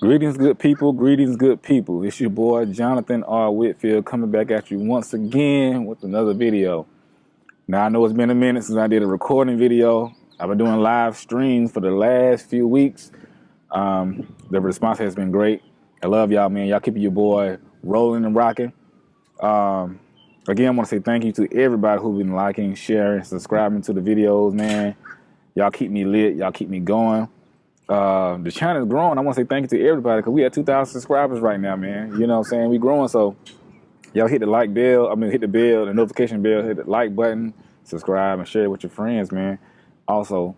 Greetings, good people. Greetings, good people. It's your boy, Jonathan R. Whitfield, coming back at you once again with another video. Now, I know it's been a minute since I did a recording video. I've been doing live streams for the last few weeks. The response has been great. I love y'all, man. Y'all keeping your boy rolling and rocking. Again, I want to say thank you to everybody who's been liking, sharing, subscribing to the videos, man. Y'all keep me lit. Y'all keep me going. The channel is growing. I want to say thank you to everybody because we at 2,000 subscribers right now, man. You know what I'm saying? We growing, so y'all hit the like bell. Hit the bell, the notification bell, hit the like button, subscribe, and share it with your friends, man. Also,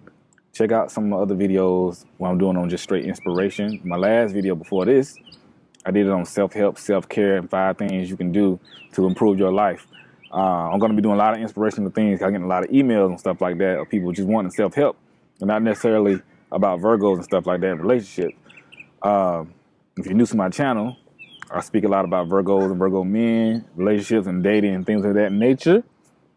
check out some of the other videos what I'm doing on just straight inspiration. My last video before this, I did it on self-help, self-care, and 5 things you can do to improve your life. I'm going to be doing a lot of inspirational things. I'm getting a lot of emails and stuff like that of people just wanting self-help and not necessarily about Virgos and stuff like that in relationships. If you're new to my channel, I speak a lot about Virgos and Virgo men, relationships and dating and things of that nature.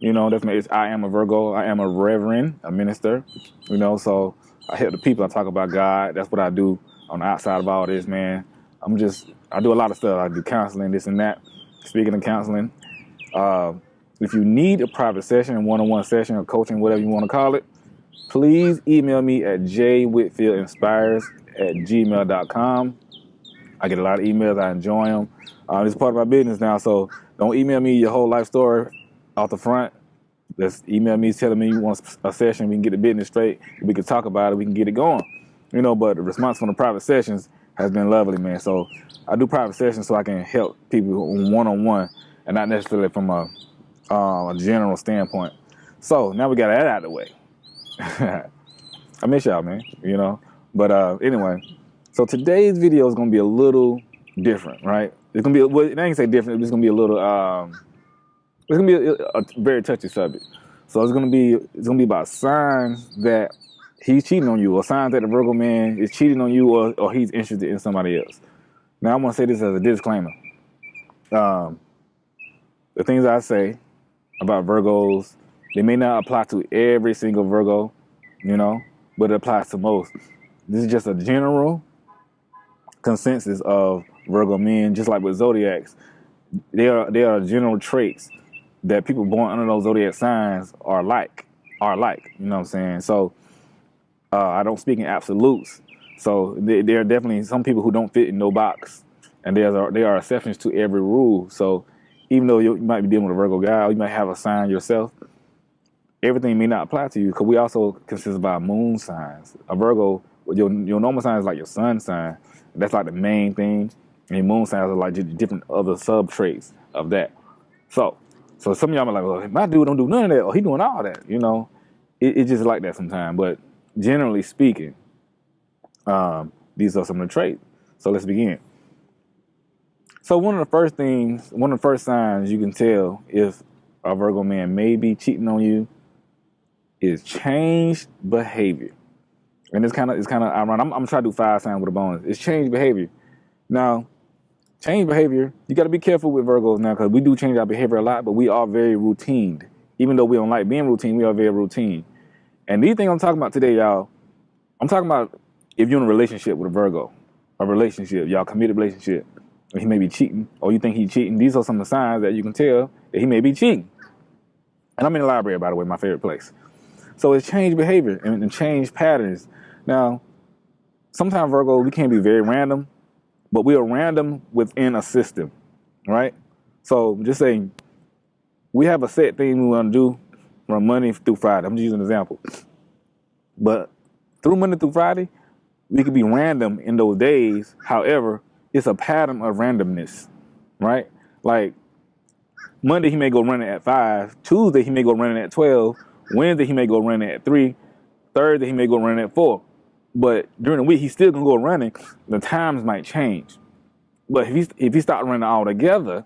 You know, I am a Virgo. I am a reverend, a minister. You know, so I help the people. I talk about God. That's what I do on the outside of all this, man. I do a lot of stuff. I do counseling, this and that. Speaking of counseling, if you need a private session, a one-on-one session, or coaching, whatever you want to call it, please email me at jwhitfieldinspires@gmail.com. I get a lot of emails. I enjoy them. It's part of my business now, so don't email me your whole life story off the front. Just email me telling me you want a session. We can get the business straight. We can talk about it. We can get it going. You know, but the response from the private sessions has been lovely, man. So I do private sessions so I can help people one-on-one and not necessarily from a general standpoint. So now we got that out of the way. I miss y'all, man, you know. But anyway, so today's video is gonna be a little different, right? It's gonna be, well, I ain't say different. It's gonna be a little, it's gonna be a very touchy subject. So it's gonna be about signs that he's cheating on you, or signs that the Virgo man is cheating on you, or he's interested in somebody else. Now I want to say this as a disclaimer. The things I say about Virgos, they may not apply to every single Virgo, you know, but it applies to most. This is just a general consensus of Virgo men, just like with zodiacs. There are general traits that people born under those zodiac signs are like, you know what I'm saying? So I don't speak in absolutes. So there are definitely some people who don't fit in no box, and there are exceptions to every rule. So even though you might be dealing with a Virgo guy, or you might have a sign yourself, everything may not apply to you, because we also consist by moon signs. A Virgo, your normal sign is like your sun sign. That's like the main thing. And your moon signs are like just different other sub traits of that. So some of y'all are like, well, my dude don't do none of that, or he doing all that. You know, it's just like that sometimes. But generally speaking, these are some of the traits. So let's begin. So one of the first signs you can tell if a Virgo man may be cheating on you is changed behavior. And it's kind of ironic. I'm trying to do 5 signs with a bonus. It's changed behavior. Now, change behavior, you got to be careful with Virgos now, because we do change our behavior a lot, but we are very routined. Even though we don't like being routine, we are very routine. And these things I'm talking about today, y'all, I'm talking about if you're in a relationship with a Virgo, y'all committed relationship, or he may be cheating, or you think he's cheating. These are some of the signs that you can tell that he may be cheating. And I'm in the library, by the way, my favorite place. So it's changed behavior and changed patterns. Now, sometimes Virgo, we can be very random, but we are random within a system, right? So just saying, we have a set thing we want to do from Monday through Friday. I'm just using an example. But through Monday through Friday, we could be random in those days. However, it's a pattern of randomness, right? Like Monday, he may go running at 5. Tuesday, he may go running at 12. Wednesday, he may go running at 3. Thursday, he may go running at 4. But during the week, he's still going to go running. The times might change. But if he stopped running altogether,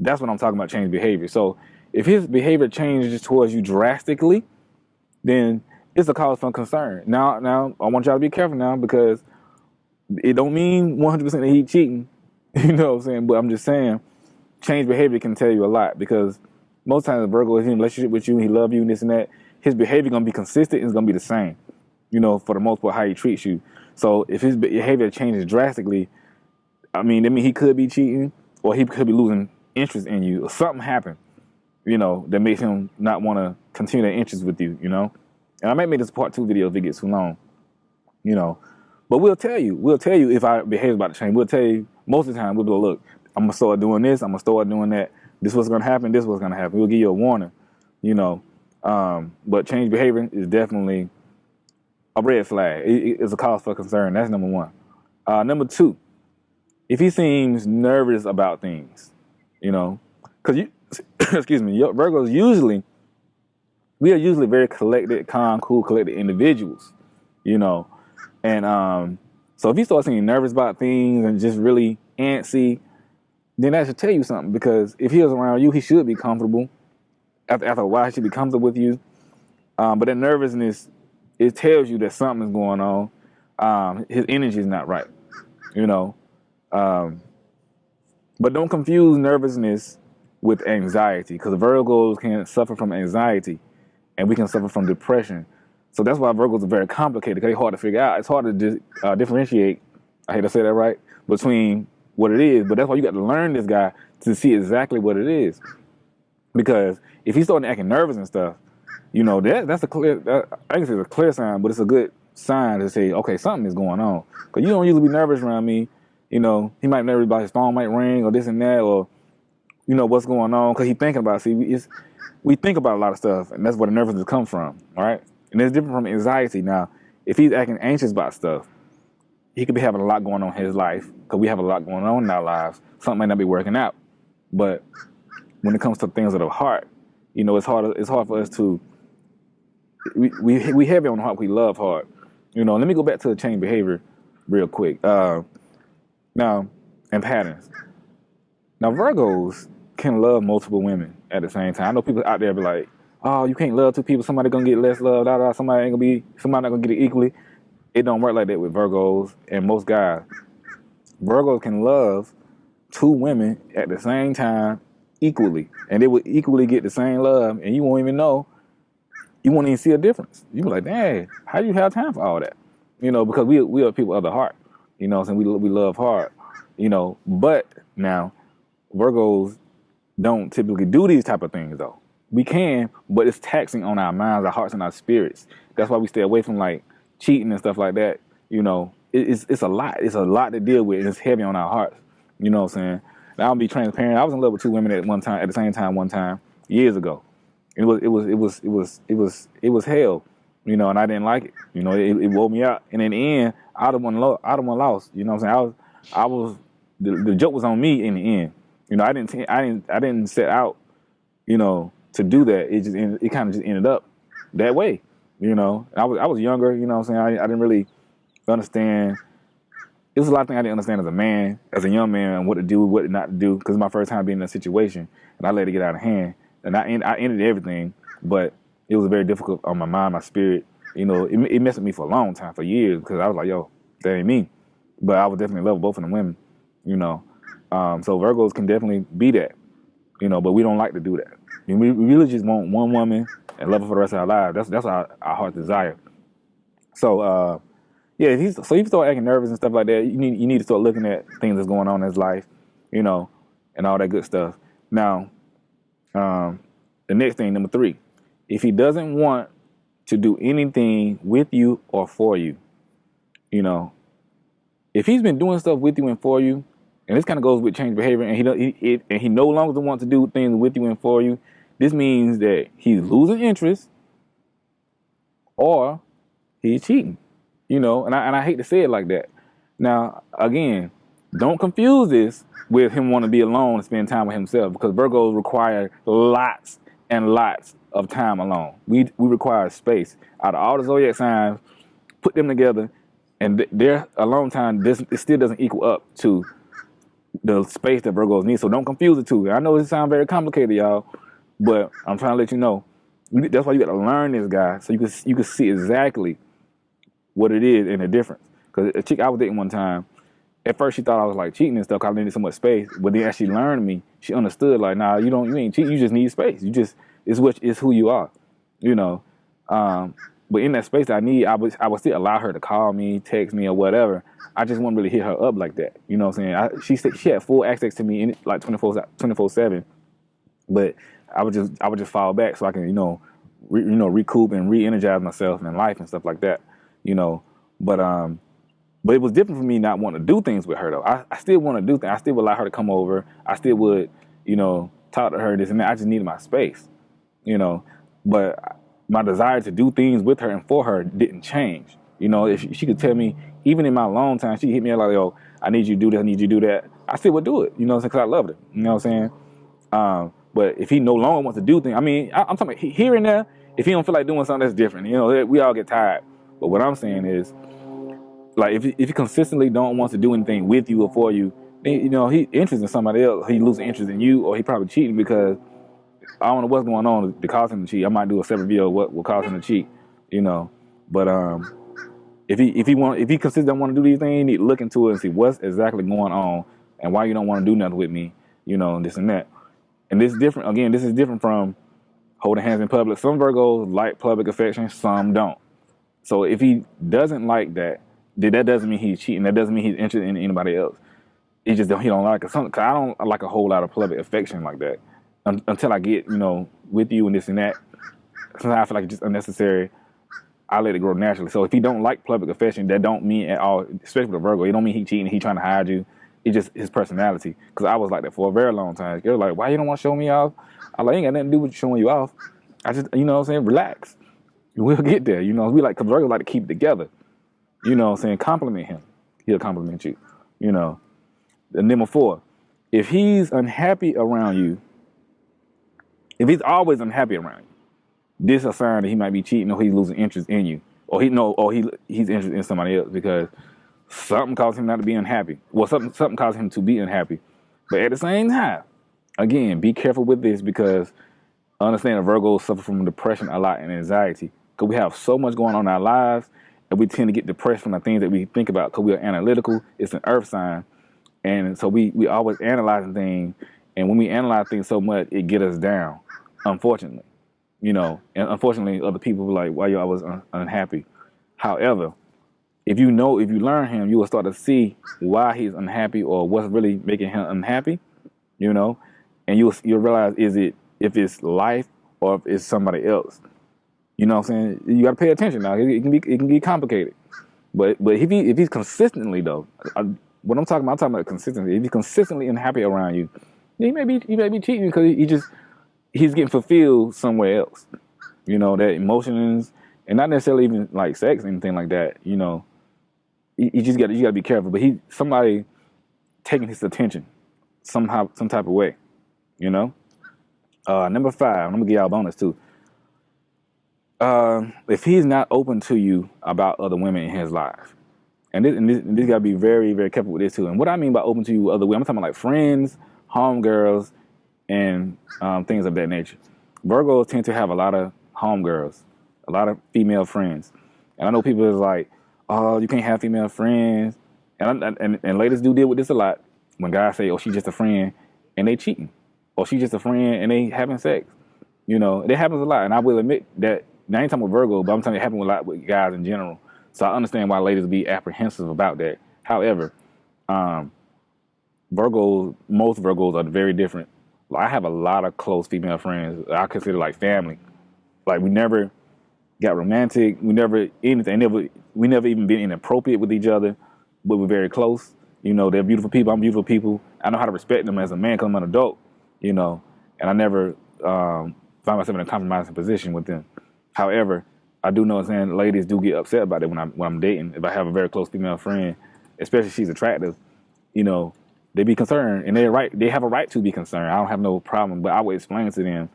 that's what I'm talking about, change behavior. So if his behavior changes towards you drastically, then it's a cause for concern. Now, I want y'all to be careful now, because it don't mean 100% that he's cheating. You know what I'm saying? But I'm just saying, change behavior can tell you a lot, because most times Virgo is in a relationship with you, he love you and this and that. His behavior going to be consistent and it's going to be the same, you know, for the most part, how he treats you. So if his behavior changes drastically, I mean, he could be cheating or he could be losing interest in you or something happened, that makes him not want to continue that interest with you, And I might make this part 2 video if it gets too long, But we'll tell you if our behavior's about to change. We'll tell you most of the time, we'll be like, look, I'm going to start doing this. I'm going to start doing that. This is what's going to happen. This is what's going to happen. We'll give you a warning, But change behavior is definitely a red flag. It's a cause for concern. That's number 1. Number 2, if he seems nervous about things, because excuse me, Virgos we are usually very collected, calm, cool, collected individuals, And so if he starts seeming nervous about things and just really antsy, then that should tell you something. Because if he was around you, he should be comfortable. After a while, he should be comfortable with you. But that nervousness, it tells you that something is going on. His energy is not right, But don't confuse nervousness with anxiety, because Virgos can suffer from anxiety, and we can suffer from depression. So that's why Virgos are very complicated, because they're hard to figure out. It's hard to differentiate, I hate to say that right, between what it is. But that's why you got to learn this guy to see exactly what it is. Because if he's starting acting nervous and stuff, that's a clear, I can say it's a clear sign, but it's a good sign to say, okay, something is going on. Because you don't usually be nervous around me. He might be nervous about his phone might ring or this and that, or, what's going on, because he's thinking about it. See, we think about a lot of stuff, and that's where the nervousness comes from, all right? And it's different from anxiety. Now, if he's acting anxious about stuff, he could be having a lot going on in his life, because we have a lot going on in our lives. Something might not be working out. But when it comes to things of the heart, it's hard for us to, we heavy on the heart, we love hard. Let me go back to the change behavior real quick. Now, and patterns. Now, Virgos can love multiple women at the same time. I know people out there be like, oh, you can't love 2 people. Somebody gonna get less love. Somebody not gonna get it equally. It don't work like that with Virgos and most guys. Virgos can love 2 women at the same time equally, and they will equally get the same love, and you won't even know. You won't even see a difference. You be like, dang, how do you have time for all that? Because we are people of the heart. And we love hard. But now Virgos don't typically do these type of things though. We can, but it's taxing on our minds, our hearts, and our spirits. That's why we stay away from like cheating and stuff like that. It's a lot. It's a lot to deal with, and it's heavy on our hearts. You know what I'm saying? And I'll be transparent. I was in love with 2 women at the same time, one time, years ago. It was hell, and I didn't like it. It wore me out. And in the end, I'd have won lost. You know what I'm saying? The joke was on me in the end. I didn't set out, to do that. It kind of just ended up that way. I was younger. You know what I'm saying? I didn't really understand. It was a lot of things I didn't understand as a man, as a young man, what to do, what not to do, because it's my first time being in a situation, and I let it get out of hand. And I ended everything, but it was very difficult on my mind, my spirit. It messed with me for a long time, for years, because I was like, yo, that ain't me. But I would definitely love both of them women, So Virgos can definitely be that, but we don't like to do that. We really just want one woman and love her for the rest of our lives. That's our heart's desire. So, if you start acting nervous and stuff like that, you need to start looking at things that's going on in his life, and all that good stuff. Now, the next thing, number 3, if he doesn't want to do anything with you or for you, if he's been doing stuff with you and for you, and this kind of goes with change behavior, and he no longer wants to do things with you and for you, this means that he's losing interest or he's cheating, and I hate to say it like that. Now, again, don't confuse this with him wanting to be alone and spend time with himself, because Virgos require lots and lots of time alone. We require space. Out of all the zodiac signs, put them together, and their alone time, it still doesn't equal up to the space that Virgos need. So don't confuse the two. I know it sounds very complicated, y'all, but I'm trying to let you know. That's why you got to learn this guy, so you can see exactly what it is and the difference. Because a chick I was dating one time, at first she thought I was like cheating and stuff because I needed so much space. But then as she learned me, she understood like, nah, you ain't cheating. You just need space. It's who you are, But But in that space I need, I would still allow her to call me, text me, or whatever. I just wouldn't really hit her up like that. You know what I'm saying? She had full access to me in like 24/7, but I would just fall back so I can recoup and re-energize myself in life and stuff like that. You know, but it was different for me not wanting to do things with her though. I still want to do things. I still would allow her to come over. I still would talk to her this and that. I just needed my space. But my desire to do things with her and for her didn't change. If she could tell me, even in my long time, she hit me up like, yo, I need you to do this, I need you to do that. I still would do it, because I loved her. You know what I'm saying? But if he no longer wants to do things, I'm talking about here and there, if he don't feel like doing something that's different, we all get tired. But what I'm saying is, like, if he consistently don't want to do anything with you or for you, then, he interested in somebody else, he losing interest in you, or he probably cheating because I don't know what's going on to cause him to cheat. I might do a separate video of what will cause him to cheat, But if he consistently don't want to do these things, you need to look into it and see what's exactly going on and why you don't want to do nothing with me, and this and that. And this is different. Again, this is different from holding hands in public. Some Virgos like public affection, some don't. So if he doesn't like that, then that doesn't mean he's cheating. That doesn't mean he's interested in anybody else. It's just that he don't like it. Cause I don't like a whole lot of public affection like that. Until I get, with you and this and that. Sometimes I feel like it's just unnecessary. I let it grow naturally. So if he don't like public affection, that don't mean at all, especially with a Virgo, it don't mean he cheating, he trying to hide you. It's just his personality. Because I was like that for a very long time. They're like, why you don't want to show me off? I'm like, ain't got nothing to do with showing you off. I just, relax. We'll get there. Because Virgos like to keep it together. Compliment him. He'll compliment you. And number 4, if he's unhappy around you, if he's always unhappy around you, this is a sign that he might be cheating or he's losing interest in you. Or he's interested in somebody else because something caused him not to be unhappy. Well, something caused him to be unhappy. But at the same time, again, be careful with this because understand that Virgos suffer from depression a lot and anxiety. Because we have so much going on in our lives and we tend to get depressed from the things that we think about because we are analytical. It's an earth sign. And so we always analyzing things. And when we analyze things so much, it get us down, unfortunately. And unfortunately, other people were like, why you always unhappy? However, if you learn him, you will start to see why he's unhappy or what's really making him unhappy, and you'll realize if it's life or if it's somebody else. You know what I'm saying? You got to pay attention now. It can be complicated. But if he's consistently though, what I'm talking about consistency. If he's consistently unhappy around you, he may be cheating because he's getting fulfilled somewhere else. That emotions and not necessarily even like sex or anything like that. You just got to be careful. But somebody taking his attention somehow, some type of way. Number 5, I'm gonna give y'all a bonus too. If he's not open to you about other women in his life, and this got to be very, very careful with this too. And what I mean by open to you other women, I'm talking about like friends, homegirls, and things of that nature. Virgos tend to have a lot of homegirls, a lot of female friends. And I know people is like, oh, you can't have female friends. And ladies do deal with this a lot. When guys say, oh, she's just a friend, and they cheating. Or she's just a friend, and they having sex. It happens a lot. And I will admit that, now I ain't talking about Virgo, but I'm telling you it happens a lot with guys in general. So I understand why ladies be apprehensive about that. However, most Virgos are very different. I have a lot of close female friends I consider like family. Like we never got romantic. We never anything. We never even been inappropriate with each other, but we're very close. They're beautiful people. I'm beautiful people. I know how to respect them as a man because I'm an adult, and I never find myself in a compromising position with them. However, I do know saying ladies do get upset about it when I'm dating. If I have a very close female friend, especially if she's attractive, they be concerned, and they're right. They have a right to be concerned. I don't have no problem, but I would explain to them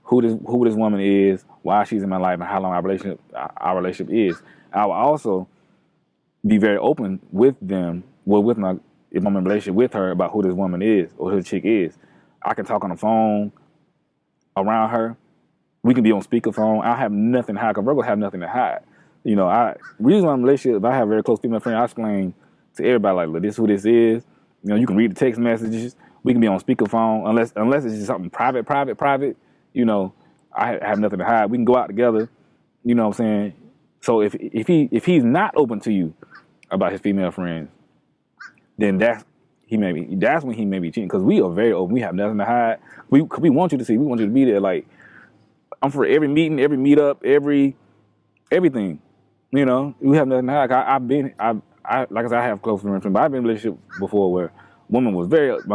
who this woman is, why she's in my life, and how long our relationship is. I will also be very open with them. Well, if I'm in a relationship with her about who this woman is or who the chick is. I can talk on the phone around her. We can be on speakerphone. I have nothing to hide because Virgo have nothing to hide. Reason why I'm in a relationship, if I have a very close female friend, I explain to everybody like, look, this is who this is. You can read the text messages. We can be on speakerphone unless it's just something private. I have nothing to hide. We can go out together. You know what I'm saying? So if he's not open to you about his female friends, then that's when he may be cheating. Because we are very open. We have nothing to hide. We want you to see. We want you to be there. Like, I'm for every meeting, every meetup, everything. You know, we have nothing to hide. I like I said, I have close friends, but I've been in a relationship before where my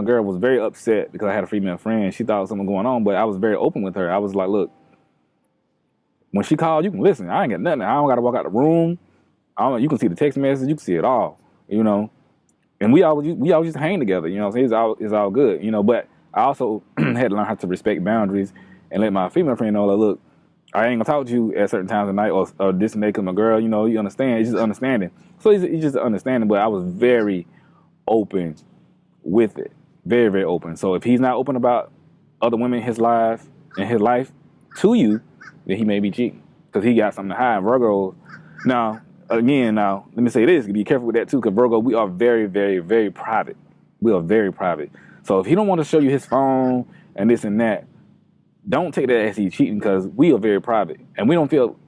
girl was very upset because I had a female friend. She thought there was something going on, but I was very open with her. I was like, look, when she called, you can listen. I ain't got nothing. I don't got to walk out the room. You can see the text message. You can see it all. You know, and we always just hang together. You know, so it's all good. You know, but I also had to learn how to respect boundaries and let my female friend know, like, look, I ain't gonna talk to you at certain times of night or this and that because my girl, you know, you understand. It's just understanding. So it's just understanding, but I was very open with it. Very, very open. So if he's not open about other women in his life to you, then he may be cheating because he got something to hide. Virgo, now, let me say this. Be careful with that too, because Virgo, we are very, very, very private. We are very private. So if he don't want to show you his phone and this and that, don't take that as he's cheating because we are very private and we don't feel,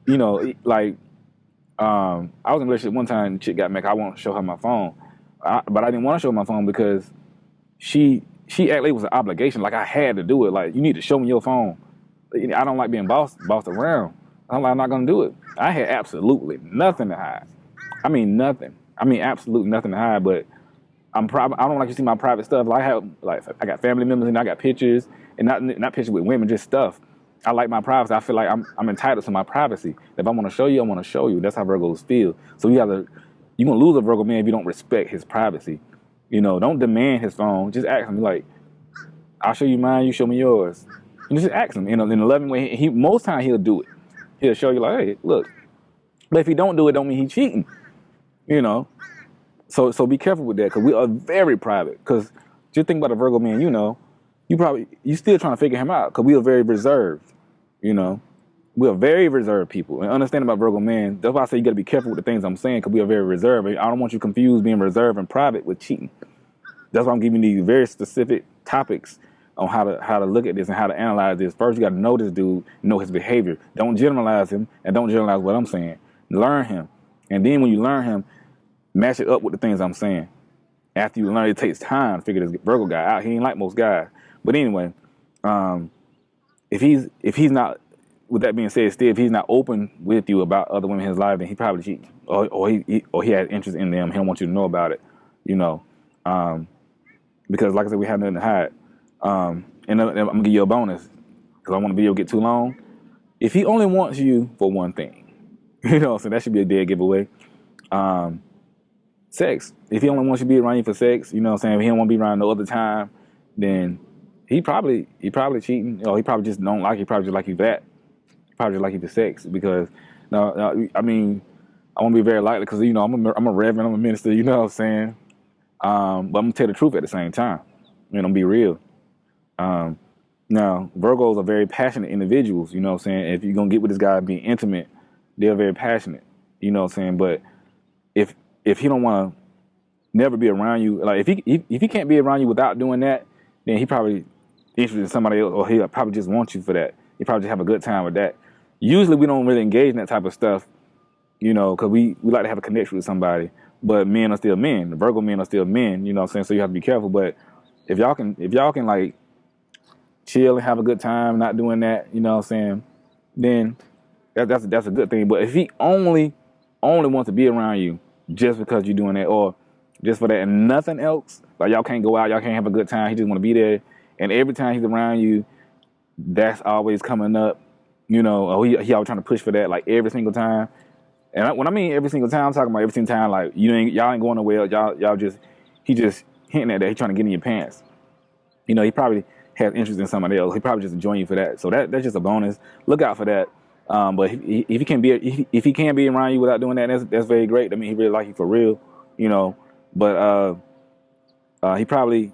you know, like I was in a relationship one time. The chick got mad. I won't show her my phone, but I didn't want to show her my phone because she acted like it was an obligation. Like I had to do it. Like, you need to show me your phone. I don't like being bossed around. I'm not gonna do it. I had absolutely nothing to hide. I mean nothing. I mean absolutely nothing to hide. But I don't like to see my private stuff. I got family members and I got pictures. And not pictures with women, just stuff. I like my privacy. I feel like I'm entitled to my privacy. If I want to show you, I want to show you. That's how Virgos feel. So you're gonna lose a Virgo man if you don't respect his privacy. You know, don't demand his phone. Just ask him, like, I'll show you mine, you show me yours. And just ask him, you know, in a loving way. Most time he'll do it. He'll show you, like, hey, look. But if he don't do it, don't mean he's cheating. You know. So be careful with that because we are very private. Because just think about a Virgo man, you know. You still trying to figure him out because we are very reserved, you know. We are very reserved people. And understand about Virgo men, that's why I say you got to be careful with the things I'm saying because we are very reserved. I don't want you confused being reserved and private with cheating. That's why I'm giving you these very specific topics on how to look at this and how to analyze this. First, you got to know this dude, know his behavior. Don't generalize him and don't generalize what I'm saying. Learn him. And then when you learn him, match it up with the things I'm saying. After you learn, it takes time to figure this Virgo guy out. He ain't like most guys. But anyway, if he's not, with that being said, still if he's not open with you about other women in his life, then he probably cheating, or he has interest in them. He don't want you to know about it, you know, because like I said, we have nothing to hide. And I'm gonna give you a bonus because I want the video to get too long. If he only wants you for one thing, you know, so that should be a dead giveaway. Sex. If he only wants you to be around you for sex, you know what I'm saying? If he don't want to be around no other time, then he probably cheating. Or he probably just don't like you. He probably just like you for that. He probably just like you for sex because I mean, I want to be very likely because, you know, I'm a reverend, I'm a minister, you know what I'm saying? But I'm gonna tell the truth at the same time. You know, be real. Now, Virgos are very passionate individuals, you know what I'm saying? If you're gonna get with this guy and be intimate, they're very passionate, you know what I'm saying? But if he don't want to never be around you, like if he can't be around you without doing that, then he probably interested in somebody else, or he probably just wants you for that. He probably just have a good time with that. Usually we don't really engage in that type of stuff, you know, because we like to have a connection with somebody. But men are still men. The Virgo men are still men, you know what I'm saying? So you have to be careful. But if y'all can like chill and have a good time, not doing that, you know what I'm saying, then that's a good thing. But if he only wants to be around you just because you're doing that, or just for that and nothing else, like y'all can't go out, y'all can't have a good time, he just want to be there, and every time he's around you, that's always coming up, you know, or he always trying to push for that, like every single time. And when I mean every single time, I'm talking about every single time, like y'all ain't going nowhere, he just hinting at that, he trying to get in your pants. You know, he probably has interest in somebody else. He probably just enjoying you for that. So that's just a bonus. Look out for that. But if he can't be around you without doing that, that's very great. I mean, he really like you for real, you know. But he probably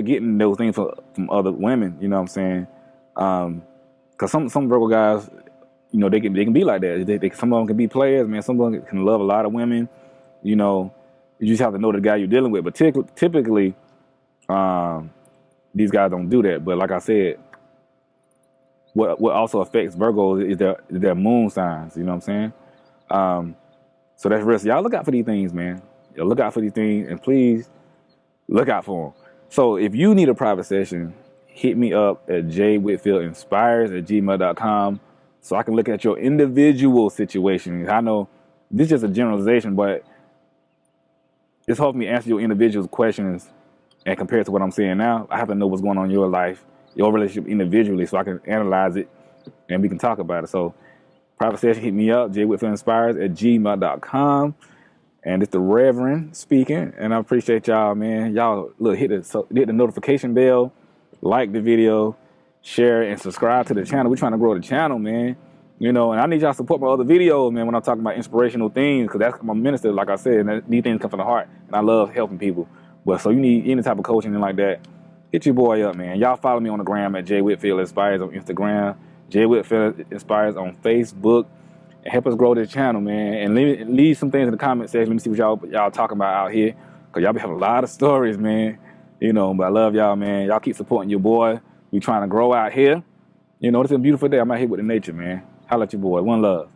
getting those things from other women. You know what I'm saying? Because some Virgo guys, you know, they can be like that. Some of them can be players, man. Some of them can love a lot of women. You know, you just have to know the guy you're dealing with. But typically, these guys don't do that. But like I said, what also affects Virgo is their moon signs. You know what I'm saying? So that's real. So y'all look out for these things, man. Y'all look out for these things, and please look out for them. So if you need a private session, hit me up at jwhitfieldinspires@gmail.com so I can look at your individual situation. I know this is just a generalization, but it's hard for me to answer your individual questions and compared to what I'm saying now. I have to know what's going on in your life, your relationship individually, so I can analyze it and we can talk about it. So private session, hit me up, jwhitfieldinspires@gmail.com. And it's the Reverend speaking, and I appreciate y'all, man. Y'all look, hit the notification bell, like the video, share and subscribe to the channel. We're trying to grow the channel, man. You know, and I need y'all to support my other videos, man, when I'm talking about inspirational things, because that's my minister, like I said, and these things come from the heart, and I love helping people. But so you need any type of coaching and like that, hit your boy up, man. Y'all follow me on the gram at jwhitfieldinspires on Instagram, jwhitfieldinspires on Facebook. And help us grow this channel, man. And leave some things in the comment section. Let me see what y'all talking about out here. Because y'all be having a lot of stories, man. You know, but I love y'all, man. Y'all keep supporting your boy. We trying to grow out here. You know, it's a beautiful day. I'm out here with the nature, man. Holla at your boy. One love.